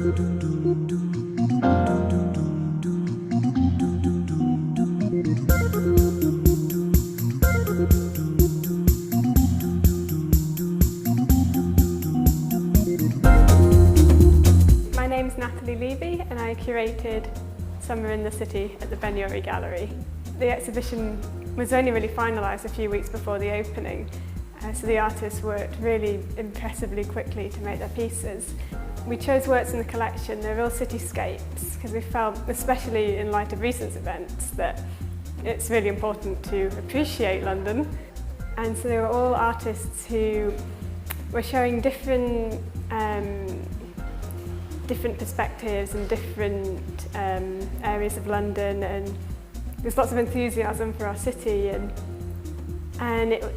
My name's Natalie Levy and I curated Summer in the City at the Ben Uri Gallery. The exhibition was only really finalised a few weeks before the opening, so the artists worked really impressively quickly to make their pieces. We chose works in the collection, they're real cityscapes, because we felt, especially in light of recent events, that it's really important to appreciate London. And so they were all artists who were showing different perspectives and different areas of London, and there's lots of enthusiasm for our city, and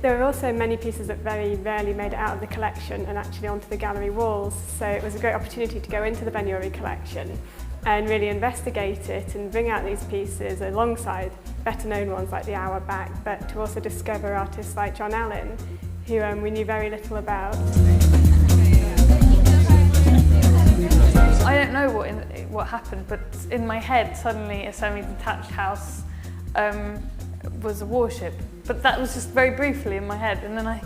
there were also many pieces that very rarely made it out of the collection and actually onto the gallery walls, so it was a great opportunity to go into the Ben Uri collection and really investigate it and bring out these pieces alongside better known ones like the Auerbach, but to also discover artists like John Allin, who we knew very little about. I don't know what happened, but in my head suddenly a semi-detached house was a warship. But that was just very briefly in my head, and then I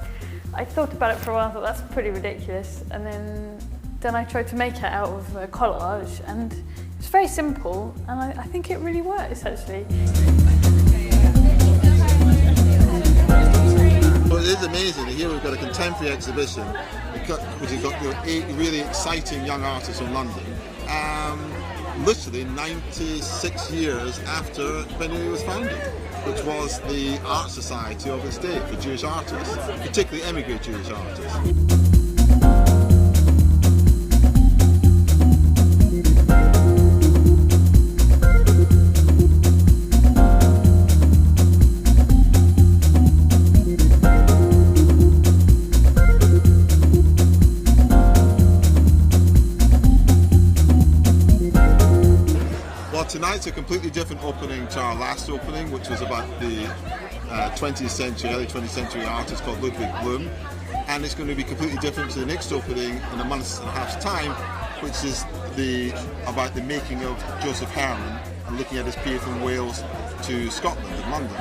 thought about it for a while and thought that's pretty ridiculous, and then I tried to make it out of a collage, and it's very simple, and I think it really works actually. Well, it is amazing. Here we've got a contemporary exhibition which has got 8 really exciting young artists from London. Literally 96 years after Ben Uri was founded, which was the art society of its day for Jewish artists, particularly emigrant Jewish artists. Tonight's a completely different opening to our last opening, which was about the 20th century, early 20th century artist called Ludwig Bloom, and it's going to be completely different to the next opening in a month and a half's time, which is about the making of Joseph Herman and looking at his period from Wales to Scotland and London.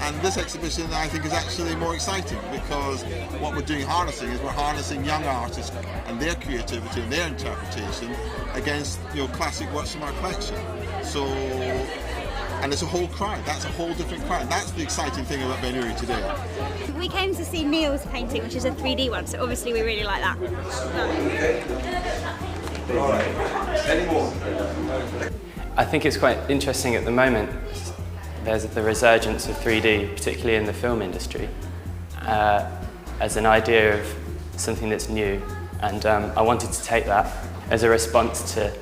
And this exhibition, I think, is actually more exciting because what we're doing harnessing is we're harnessing young artists and their creativity and their interpretation against classic works from our collection. So, and it's a whole crowd. That's a whole different crowd. That's the exciting thing about Ben Uri today. We came to see Neil's painting, which is a 3D one, so obviously we really like that. I think it's quite interesting at the moment. There's the resurgence of 3D, particularly in the film industry, as an idea of something that's new, and I wanted to take that as a response to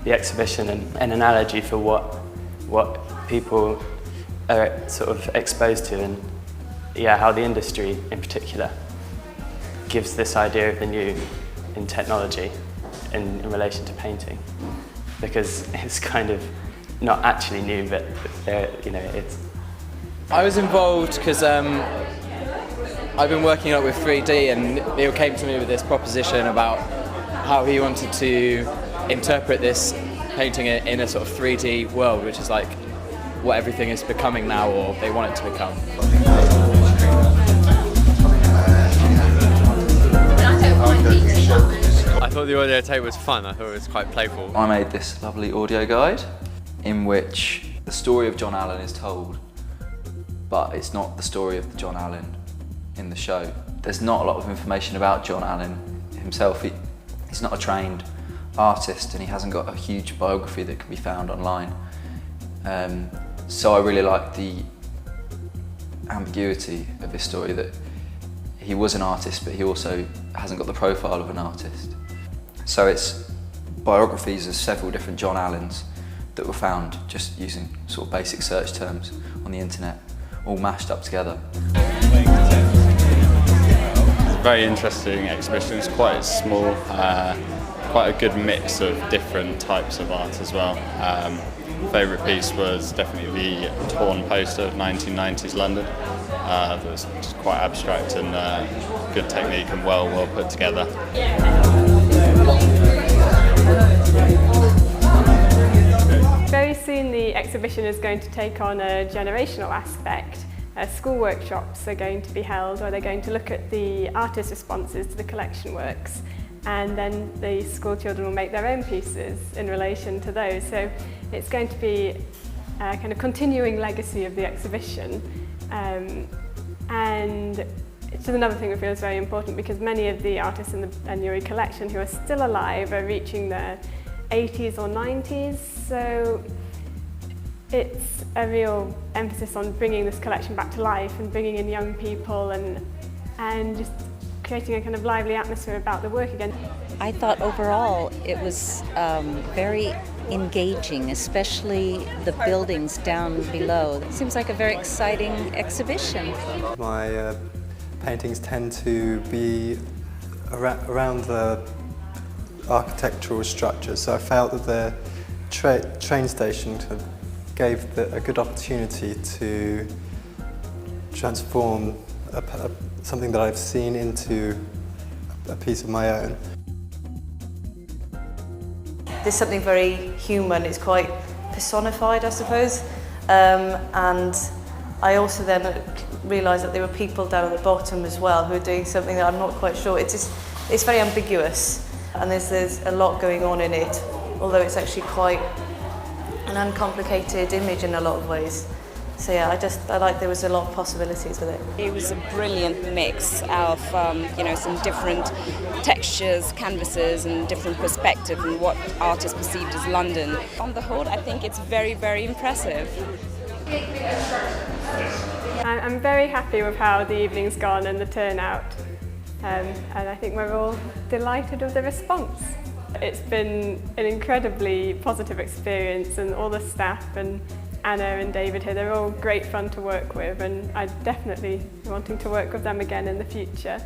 the exhibition and an analogy for what people are sort of exposed to, and how the industry in particular gives this idea of the new in technology in relation to painting, because it's kind of not actually new, but it's. I was involved because I've been working a lot with 3D, and Neil came to me with this proposition about how he wanted to interpret this painting in a sort of 3D world, which is like what everything is becoming now, or they want it to become. I thought the audio tape was fun. I thought it was quite playful. I made this lovely audio guide in which the story of John Allin is told, but it's not the story of John Allin in the show. There's not a lot of information about John Allin himself. He's not a trained artist, and he hasn't got a huge biography that can be found online. So I really like the ambiguity of his story, that he was an artist, but he also hasn't got the profile of an artist. So it's biographies of several different John Allins that were found just using sort of basic search terms on the internet, all mashed up together. It's a very interesting exhibition. It's quite small, quite a good mix of different types of art as well. Favourite piece was definitely the torn poster of 1990s London. That was just quite abstract and good technique and well put together. Very soon the exhibition is going to take on a generational aspect. School workshops are going to be held where they're going to look at the artist responses to the collection works, and then the school children will make their own pieces in relation to those. So it's going to be a kind of continuing legacy of the exhibition, and it's another thing we feel is very important because many of the artists in the Ben Uri Collection who are still alive are reaching their 80s or 90s, so it's a real emphasis on bringing this collection back to life and bringing in young people and just creating a kind of lively atmosphere about the work again. I thought overall it was very engaging, especially the buildings down below. It seems like a very exciting exhibition. My paintings tend to be around the architectural structures, so I felt that the train station gave a good opportunity to transform something that I've seen into a piece of my own. There's something very human, it's quite personified, I suppose, and I also then realised that there were people down at the bottom as well who are doing something that I'm not quite sure. It's very ambiguous, and there's a lot going on in it, although it's actually quite an uncomplicated image in a lot of ways. So yeah, I like there was a lot of possibilities with it. It was a brilliant mix of some different textures, canvases and different perspectives and what artists perceived as London. On the whole, I think it's very, very impressive. I'm very happy with how the evening's gone and the turnout, and I think we're all delighted with the response. It's been an incredibly positive experience, and all the staff and Anna and David here, they're all great fun to work with, and I'd definitely be wanting to work with them again in the future.